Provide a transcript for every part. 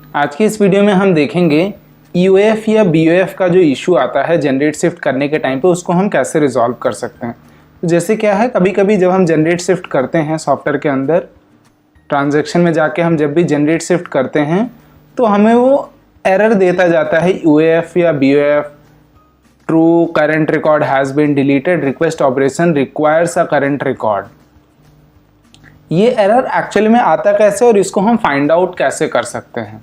आज की इस वीडियो में हम देखेंगे यूएफ या बीओएफ का जो इशू आता है जनरेट शिफ्ट करने के टाइम पे उसको हम कैसे रिजॉल्व कर सकते हैं। तो जैसे क्या है, कभी कभी जब हम जनरेट शिफ्ट करते हैं सॉफ्टवेयर के अंदर ट्रांजैक्शन में जाके हम जब भी जनरेट शिफ्ट करते हैं तो हमें वो एरर देता जाता है यूएफ या BOF, true current record has been deleted, request operation requires a current record. ये एरर एक्चुअली में आता कैसे और इसको हम फाइंड आउट कैसे कर सकते हैं,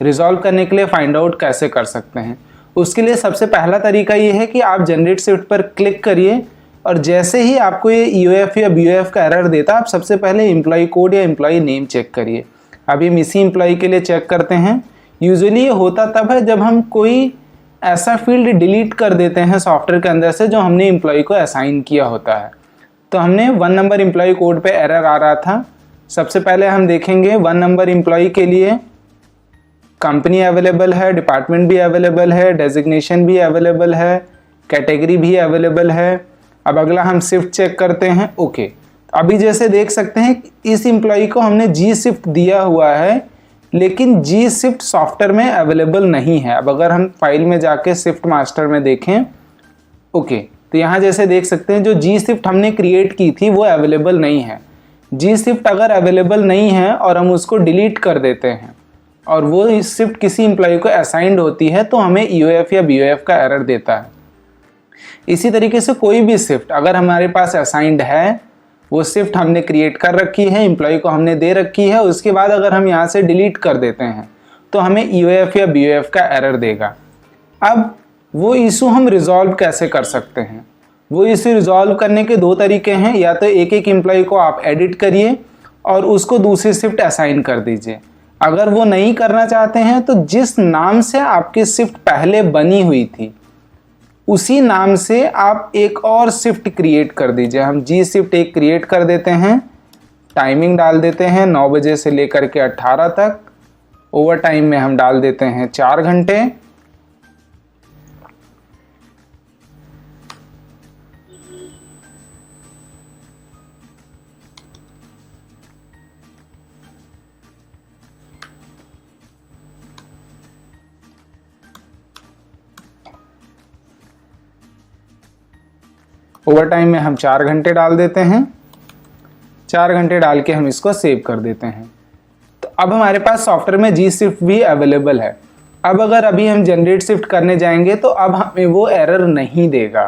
रिजॉल्व करने के लिए फाइंड आउट कैसे कर सकते हैं। उसके लिए सबसे पहला तरीका ये है कि आप जनरेट शिफ्ट पर क्लिक करिए और जैसे ही आपको ये यूएफ या बीओएफ का एरर देता आप सबसे पहले एम्प्लॉय कोड या एम्प्लॉय नेम चेक करिए। अभी हम इसी एम्प्लॉय के लिए चेक करते हैं। यूजुअली ये होता तब है जब हम कोई ऐसा फील्ड डिलीट कर देते हैं सॉफ्टवेयर के अंदर से जो हमने एम्प्लॉय को असाइन किया होता है। तो हमने 1 नंबर एम्प्लॉय कोड पे एरर आ रहा था। सबसे पहले हम देखेंगे 1 नंबर एम्प्लॉय के लिए कंपनी अवेलेबल है, डिपार्टमेंट भी अवेलेबल है, डेजिग्नेशन भी अवेलेबल है, कैटेगरी भी अवेलेबल है। अब अगला हम शिफ्ट चेक करते हैं। ओके, अभी जैसे देख सकते हैं इस एम्प्लॉय को हमने जी शिफ्ट दिया हुआ है लेकिन जी शिफ्ट सॉफ्टवेयर में अवेलेबल नहीं है। अब अगर हम फाइल में जाके शिफ्ट मास्टर में देखें, ओके, तो यहाँ जैसे देख सकते हैं जो जी शिफ्ट हमने क्रिएट की थी वो अवेलेबल नहीं है। जी शिफ्ट अगर अवेलेबल नहीं है और हम उसको डिलीट कर देते हैं और वो शिफ्ट किसी एम्प्लॉय को असाइंड होती है तो हमें यूएफ या बीओएफ का एरर देता है। इसी तरीके से कोई भी शिफ्ट अगर हमारे पास असाइंड है, वो शिफ्ट हमने क्रिएट कर रखी है, एम्प्लॉय को हमने दे रखी है, उसके बाद अगर हम यहाँ से डिलीट कर देते हैं तो हमें यूएफ या बीओएफ का एरर देगा। अब वो इशू हम रिजॉल्व कैसे कर सकते हैं? वो इशू रिजॉल्व करने के 2 तरीके हैं। या तो एक एक एम्प्लॉय को आप एडिट करिए और उसको दूसरी शिफ्ट असाइन कर दीजिए। अगर वो नहीं करना चाहते हैं तो जिस नाम से आपकी शिफ्ट पहले बनी हुई थी उसी नाम से आप एक और शिफ्ट क्रिएट कर दीजिए। हम जी शिफ्ट एक क्रिएट कर देते हैं, टाइमिंग डाल देते हैं 9 बजे से लेकर के 18 तक, ओवर टाइम में हम डाल देते हैं 4 घंटे। ओवर टाइम में हम 4 घंटे डाल देते हैं। 4 घंटे डाल के हम इसको सेव कर देते हैं। तो अब हमारे पास सॉफ्टवेयर में जी शिफ्ट भी अवेलेबल है। अब अगर अभी हम जनरेट शिफ्ट करने जाएंगे तो अब हमें वो एरर नहीं देगा।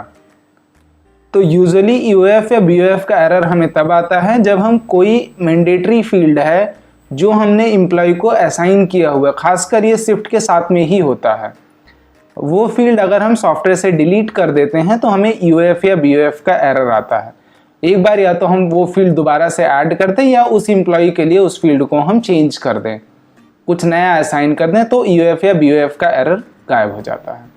तो यूजुअली यूएफ या बीओएफ का एरर हमें तब आता है जब हम कोई मैंडेटरी फील्ड है जो हमने एम्प्लॉय को असाइन किया हुआ है, खासकर ये शिफ्ट के साथ में ही होता है, वो फील्ड अगर हम सॉफ्टवेयर से डिलीट कर देते हैं तो हमें यूएफ या बीओएफ का एरर आता है। एक बार या तो हम वो फील्ड दोबारा से ऐड कर दें या उस एम्प्लॉय के लिए उस फील्ड को हम चेंज कर दें, कुछ नया असाइन कर दें, तो यूएफ या बीओएफ का एरर गायब हो जाता है।